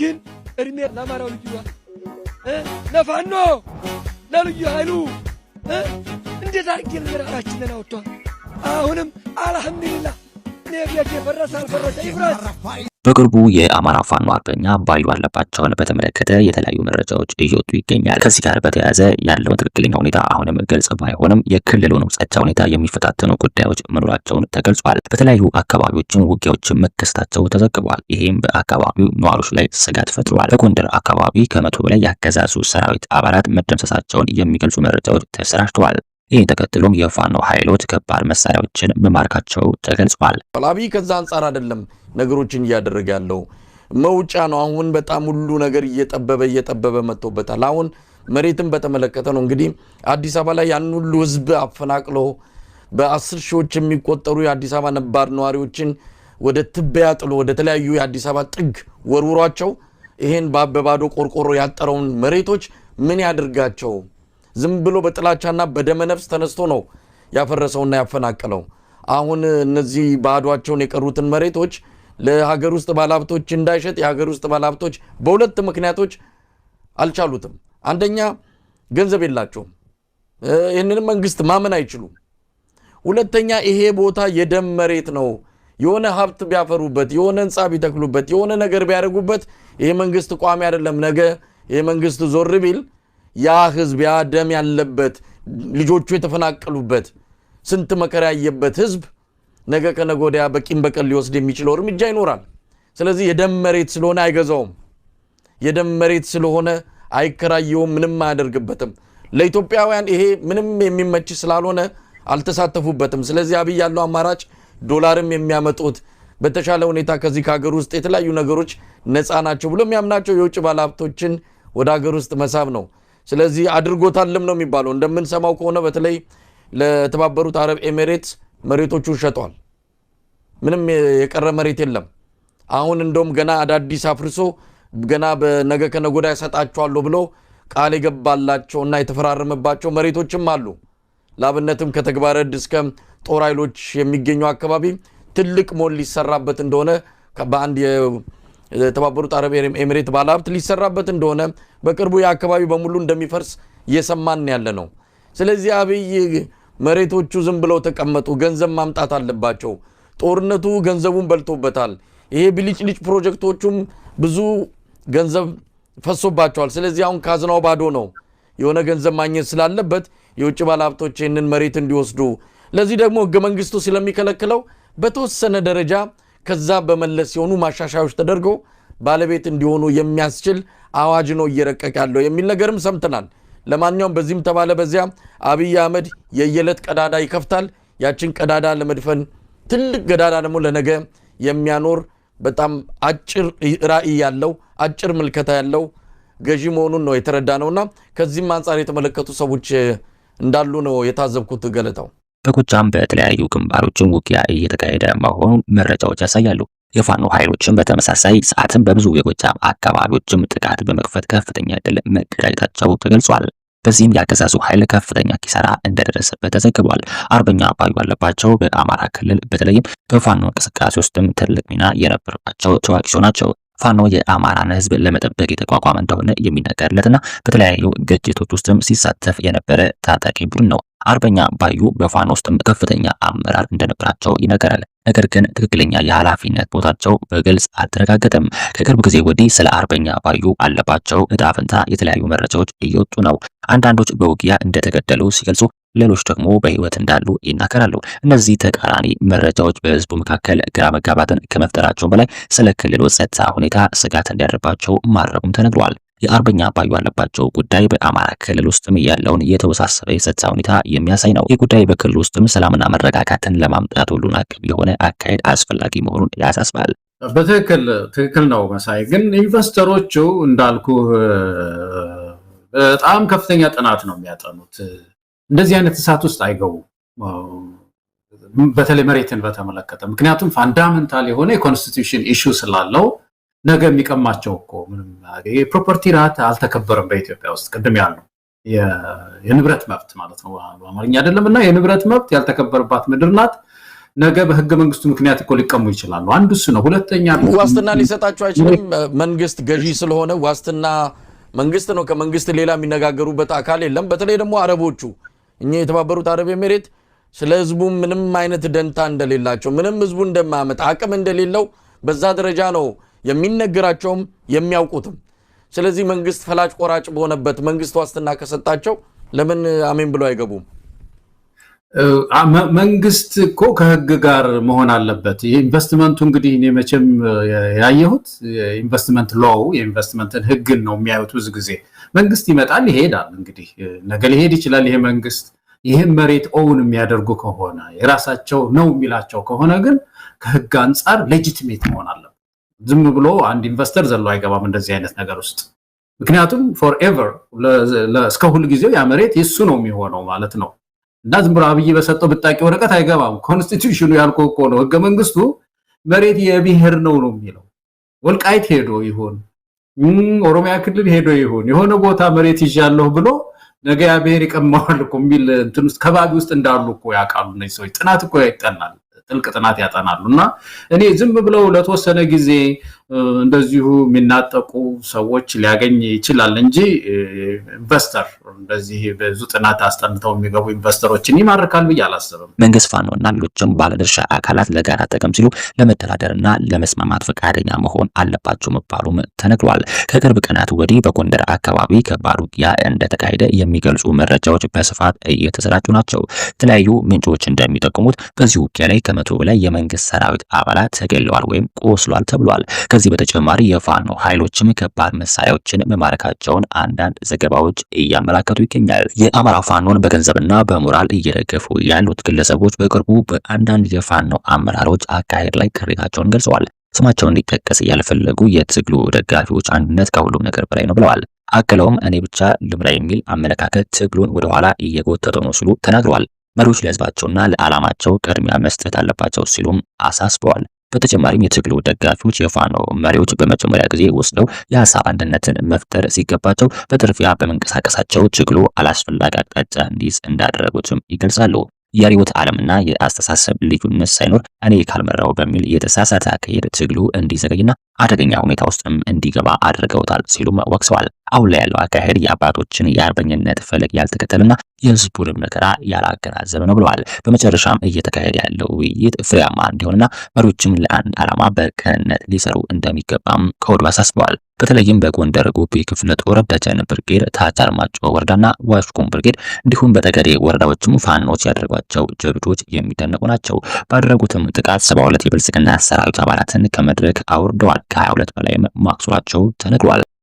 ግን እድሜ ለአማራው ልጅ ለፋኖ ለልዩ ኃይሉ እንዴት አድርጌ ልንገራችንን አውጥቷል። አሁንም አልሐምዱሊላህ ነብያት የፈረሰ አልፈረሰ ይፍረስ። በቅርቡ የአማራ ፋኖ አርበኛ ባዩ አለባቸውን በተመለከተ የተለያዩ መረጃዎች እየወጡ ይገኛል። ከዚህ ጋር በተያያዘ ያለው ትክክለኛ ሁኔታ አሁንም ግልጽ ባይሆንም የክልሉን ጸጥታ ሁኔታ የሚፈታተኑ ጉዳዮች መኖራቸውን ተገልጿል። በተለያዩ አካባቢዎችም ውጊያዎች መከሰታቸው ተዘግቧል። ይህም በአካባቢው ነዋሪዎች ላይ ስጋት ፈጥሯል። በጎንደር አካባቢ ከ100 በላይ ያገዛዙ ሰራዊት አባላት መደምሰሳቸውን የሚገልጹ መረጃዎች ተሰራጭተዋል። ይህን ተከትሎም የፋኖ ኃይሎች ከባድ መሳሪያዎችን መማረካቸው ተገልጿል። አብይ ከዛ አንፃር አይደለም ነገሮችን እያደረገ ያለው መውጫ ነው። አሁን በጣም ሁሉ ነገር እየጠበበ መጥቶበታል። አሁን መሬትን በተመለከተ ነው እንግዲህ አዲስ አበባ ላይ ያን ሁሉ ህዝብ አፈናቅሎ በ10 ሺዎች የሚቆጠሩ የአዲስ አበባ ነባር ነዋሪዎችን ወደ ትቢያ ጥሎ ወደ ተለያዩ የአዲስ አበባ ጥግ ወርውሯቸው ይሄን በባዶ ቆርቆሮ ያጠረውን መሬቶች ምን ያድርጋቸው? ዝም ብሎ በጥላቻና በደመነፍስ ተነስቶ ነው ያፈረሰውና ያፈናቀለው። አሁን እነዚህ ባዷቸውን የቀሩትን መሬቶች ለሀገር ውስጥ ባለሀብቶች እንዳይሸጥ የሀገር ውስጥ ባለሀብቶች በሁለት ምክንያቶች አልቻሉትም። አንደኛ ገንዘብ የላቸውም፣ ይህንንም መንግስት ማመን አይችሉም። ሁለተኛ ይሄ ቦታ የደም መሬት ነው። የሆነ ሀብት ቢያፈሩበት፣ የሆነ ህንፃ ቢተክሉበት፣ የሆነ ነገር ቢያደርጉበት ይሄ መንግስት ቋሚ አይደለም። ነገ ይሄ መንግስት ዞር ቢል ያ ህዝብ ያ ደም ያለበት ልጆቹ የተፈናቀሉበት ስንት መከራ ያየበት ህዝብ ነገ ከነገ ወዲያ በቂም በቀል ሊወስድ የሚችለው እርምጃ ይኖራል። ስለዚህ የደም መሬት ስለሆነ አይገዛውም፣ የደም መሬት ስለሆነ አይከራየውም፣ ምንም አያደርግበትም። ለኢትዮጵያውያን ይሄ ምንም የሚመች ስላልሆነ አልተሳተፉበትም። ስለዚህ አብይ ያለው አማራጭ ዶላርም የሚያመጡት በተሻለ ሁኔታ ከዚህ ከሀገር ውስጥ የተለያዩ ነገሮች ነፃ ናቸው ብሎ የሚያምናቸው የውጭ ባለሀብቶችን ወደ ሀገር ውስጥ መሳብ ነው። ስለዚህ አድርጎታልም ነው የሚባለው። እንደምንሰማው ከሆነ በተለይ ለተባበሩት አረብ ኤሚሬትስ መሬቶቹን ሸጧል። ምንም የቀረ መሬት የለም። አሁን እንደውም ገና አዳዲስ አፍርሶ ገና በነገ ከነገ ወዲያ ያሰጣቸዋለሁ ብሎ ቃል የገባላቸውና የተፈራረመባቸው መሬቶችም አሉ። ላብነትም ከተግባረ ዕድ እስከ ጦር ኃይሎች የሚገኙ አካባቢ ትልቅ ሞል ሊሰራበት እንደሆነ በአንድ የተባበሩት አረብ ኤሚሬት ባለሀብት ሊሰራበት እንደሆነ በቅርቡ የአካባቢ በሙሉ እንደሚፈርስ እየሰማን ያለ ነው። ስለዚህ አብይ መሬቶቹ ዝም ብለው ተቀመጡ፣ ገንዘብ ማምጣት አለባቸው። ጦርነቱ ገንዘቡን በልቶበታል። ይሄ ብልጭልጭ ፕሮጀክቶቹም ብዙ ገንዘብ ፈሶባቸዋል። ስለዚህ አሁን ካዝናው ባዶ ነው። የሆነ ገንዘብ ማግኘት ስላለበት የውጭ ባለሀብቶች ይህንን መሬት እንዲወስዱ፣ ለዚህ ደግሞ ህገ መንግስቱ ስለሚከለክለው በተወሰነ ደረጃ ከዛ በመለስ የሆኑ ማሻሻያዎች ተደርገው ባለቤት እንዲሆኑ የሚያስችል አዋጅ ነው እየረቀቀ ያለው የሚል ነገርም ሰምተናል። ለማንኛውም በዚህም ተባለ በዚያ አብይ አህመድ የየለት ቀዳዳ ይከፍታል። ያችን ቀዳዳ ለመድፈን ትልቅ ቀዳዳ ደግሞ ለነገ የሚያኖር በጣም አጭር ራዕይ ያለው አጭር ምልከታ ያለው ገዢ መሆኑን ነው የተረዳነውና ከዚህም አንፃር የተመለከቱ ሰዎች እንዳሉ ነው የታዘብኩት። ገለታው በጎጃም በተለያዩ ግንባሮችን ውጊያ እየተካሄደ መሆኑን መረጃዎች ያሳያሉ። የፋኖ ኃይሎችም በተመሳሳይ ሰዓትም በብዙ የጎጃም አካባቢዎችም ጥቃት በመክፈት ከፍተኛ ድል መቀዳጀታቸው ተገልጿል። በዚህም ያገዛዙ ኃይል ከፍተኛ ኪሳራ እንደደረሰበት ተዘግቧል። አርበኛ ባዩ አለባቸው በአማራ ክልል በተለይም በፋኖ እንቅስቃሴ ውስጥም ትልቅ ሚና የነበረባቸው ተዋጊ ሰው ናቸው። ፋኖ የአማራን ሕዝብ ለመጠበቅ የተቋቋመ እንደሆነ የሚነገርለትና በተለያዩ ግጭቶች ውስጥም ሲሳተፍ የነበረ ታጣቂ ቡድን ነው። አርበኛ ባዩ በፋኖ ውስጥም ከፍተኛ አመራር እንደነበራቸው ይነገራል። ነገር ግን ትክክለኛ የኃላፊነት ቦታቸው በግልጽ አልተረጋገጠም። ከቅርብ ጊዜ ወዲህ ስለ አርበኛ ባዩ አለባቸው ዕጣ ፈንታ የተለያዩ መረጃዎች እየወጡ ነው። አንዳንዶች በውጊያ እንደተገደሉ ሲገልጹ፣ ሌሎች ደግሞ በህይወት እንዳሉ ይናገራሉ። እነዚህ ተቃራኒ መረጃዎች በህዝቡ መካከል ግራ መጋባትን ከመፍጠራቸው በላይ ስለ ክልሉ ጸጥታ ሁኔታ ስጋት እንዲያደርባቸው ማድረጉም ተነግሯል። የአርበኛ ባዩ አለባቸው ጉዳይ በአማራ ክልል ውስጥም ያለውን የተወሳሰበ የጸጥታ ሁኔታ የሚያሳይ ነው። ይህ ጉዳይ በክልል ውስጥም ሰላምና መረጋጋትን ለማምጣት ሁሉን አቀፍ የሆነ አካሄድ አስፈላጊ መሆኑን ያሳስባል። ትክክል ነው መሳይ። ግን ኢንቨስተሮቹ እንዳልኩ በጣም ከፍተኛ ጥናት ነው የሚያጠኑት። እንደዚህ አይነት እሳት ውስጥ አይገቡ፣ በተለይ መሬትን በተመለከተ። ምክንያቱም ፋንዳሜንታል የሆነ የኮንስቲቱሽን ኢሹ ስላለው ነገ የሚቀማቸው እኮ ምንም የፕሮፐርቲ ራት አልተከበረም በኢትዮጵያ ውስጥ። ቅድም ያለው የንብረት መብት ማለት ነው በአማርኛ አይደለምና የንብረት መብት ያልተከበረባት ምድር ናት። ነገ በህገ መንግስቱ ምክንያት እኮ ሊቀሙ ይችላሉ። አንዱ እሱ ነው። ሁለተኛ ዋስትና ሊሰጣቸው አይችልም። መንግስት ገዢ ስለሆነ ዋስትና መንግስት ነው። ከመንግስት ሌላ የሚነጋገሩበት አካል የለም። በተለይ ደግሞ አረቦቹ እኛ የተባበሩት አረብ ኤሚሬት ስለ ህዝቡ ምንም አይነት ደንታ እንደሌላቸው ምንም ህዝቡ እንደማያመጣ አቅም እንደሌለው በዛ ደረጃ ነው የሚነገራቸውም የሚያውቁትም። ስለዚህ መንግስት ፈላጭ ቆራጭ በሆነበት መንግስት ዋስትና ከሰጣቸው ለምን አሜን ብለው አይገቡም? መንግስት እኮ ከህግ ጋር መሆን አለበት። የኢንቨስትመንቱ እንግዲህ እኔ መቼም ያየሁት ኢንቨስትመንት ሎው የኢንቨስትመንትን ህግን ነው የሚያዩት። ብዙ ጊዜ መንግስት ይመጣል ይሄዳል። እንግዲህ ነገ ሊሄድ ይችላል። ይሄ መንግስት ይህም መሬት ኦውን የሚያደርጉ ከሆነ የራሳቸው ነው የሚላቸው ከሆነ ግን ከህግ አንጻር ሌጂቲሜት መሆን አለበት። ዝም ብሎ አንድ ኢንቨስተር ዘሎ አይገባም እንደዚህ አይነት ነገር ውስጥ። ምክንያቱም ፎርኤቨር እስከ ሁሉ ጊዜው ያ መሬት የሱ ነው የሚሆነው ማለት ነው። እና ዝም ብሎ አብይ በሰጠው ብጣቂ ወረቀት አይገባም። ኮንስቲቲዩሽኑ ያልከው እኮ ነው። ህገ መንግስቱ መሬት የብሔር ነው የሚለው። ወልቃይት ሄዶ ይሁን ኦሮሚያ ክልል ሄዶ ይሁን የሆነ ቦታ መሬት ይዣለሁ ብሎ ነገ ያ ብሔር ይቀማዋል እኮ የሚል እንትን ውስጥ ከባቢ ውስጥ እንዳሉ እኮ ያውቃሉ እነዚህ ሰዎች። ጥናት እኮ ያጠናል፣ ጥልቅ ጥናት ያጠናሉ። እና እኔ ዝም ብለው ለተወሰነ ጊዜ እንደዚሁ የሚናጠቁ ሰዎች ሊያገኝ ይችላል እንጂ ኢንቨስተር እንደዚህ ብዙ ጥናት አስጠንተው የሚገቡ ኢንቨስተሮችን ይማርካል ብዬ አላስብም። መንግስት ፋኖና ሌሎችም ባለድርሻ አካላት ለጋራ ጥቅም ሲሉ ለመደራደርና ለመስማማት ፈቃደኛ መሆን አለባቸው መባሉም ተነግሯል። ከቅርብ ቀናት ወዲህ በጎንደር አካባቢ ከባድ ውጊያ እንደተካሄደ የሚገልጹ መረጃዎች በስፋት እየተሰራጩ ናቸው። የተለያዩ ምንጮች እንደሚጠቁሙት በዚህ ውጊያ ላይ ከ100 በላይ የመንግስት ሰራዊት አባላት ተገድለዋል ወይም ቆስሏል ተብሏል። ከዚህ በተጨማሪ የፋኖ ኃይሎችም ከባድ መሳሪያዎችን መማረካቸውን አንዳንድ ዘገባዎች እያመላከቱ ይገኛል። የአማራ ፋኖን በገንዘብና በሞራል እየደገፉ ያሉት ግለሰቦች በቅርቡ በአንዳንድ የፋኖ አመራሮች አካሄድ ላይ ቅሬታቸውን ገልጸዋል። ስማቸውን እንዲጠቀስ ያልፈለጉ የትግሉ ደጋፊዎች አንድነት ከሁሉም ነገር በላይ ነው ብለዋል። አክለውም እኔ ብቻ ልምራ የሚል አመለካከት ትግሉን ወደኋላ እየጎተተው ነው ሲሉ ተናግረዋል። መሪዎች ለህዝባቸውና ለዓላማቸው ቅድሚያ መስጠት አለባቸው ሲሉም አሳስበዋል። በተጨማሪም የትግሉ ደጋፊዎች የፋኖ መሪዎች በመጀመሪያ ጊዜ ወስደው የሀሳብ አንድነትን መፍጠር ሲገባቸው በጥርፊያ በመንቀሳቀሳቸው ትግሉ አላስፈላጊ አቅጣጫ እንዲይዝ እንዳደረጉትም ይገልጻሉ። የርዕዮተ ዓለምና የአስተሳሰብ ልዩነት ሳይኖር እኔ ካልመራው በሚል የተሳሳተ አካሄድ ትግሉ እንዲዘገይና አደገኛ ሁኔታ ውስጥም እንዲገባ አድርገውታል ሲሉም ወቅሰዋል። አሁን ላይ ያለው አካሄድ የአባቶችን የአርበኝነት ፈለግ ያልተከተለና የህዝቡን መከራ ያላገናዘበ ነው ብለዋል። በመጨረሻም እየተካሄደ ያለው ውይይት ፍሬያማ እንዲሆንና መሪዎችም ለአንድ ዓላማ በቅንነት ሊሰሩ እንደሚገባም ከወዲሁ አሳስበዋል። በተለይም በጎንደር ጎቤ ክፍለ ጦር ደጀን ብርጌድ፣ ታች አርማጭሆ ወረዳና ዋሽቁም ብርጌድ እንዲሁም በጠገዴ ወረዳዎችም ፋኖች ያደረጓቸው ጀብዶች የሚደነቁ ናቸው። ባደረጉትም ጥቃት 72 የብልጽግና ሰራዊት አባላትን ከመድረክ አውርደዋል። ከ22 በላይ ማቁሰላቸው ተነግሯል።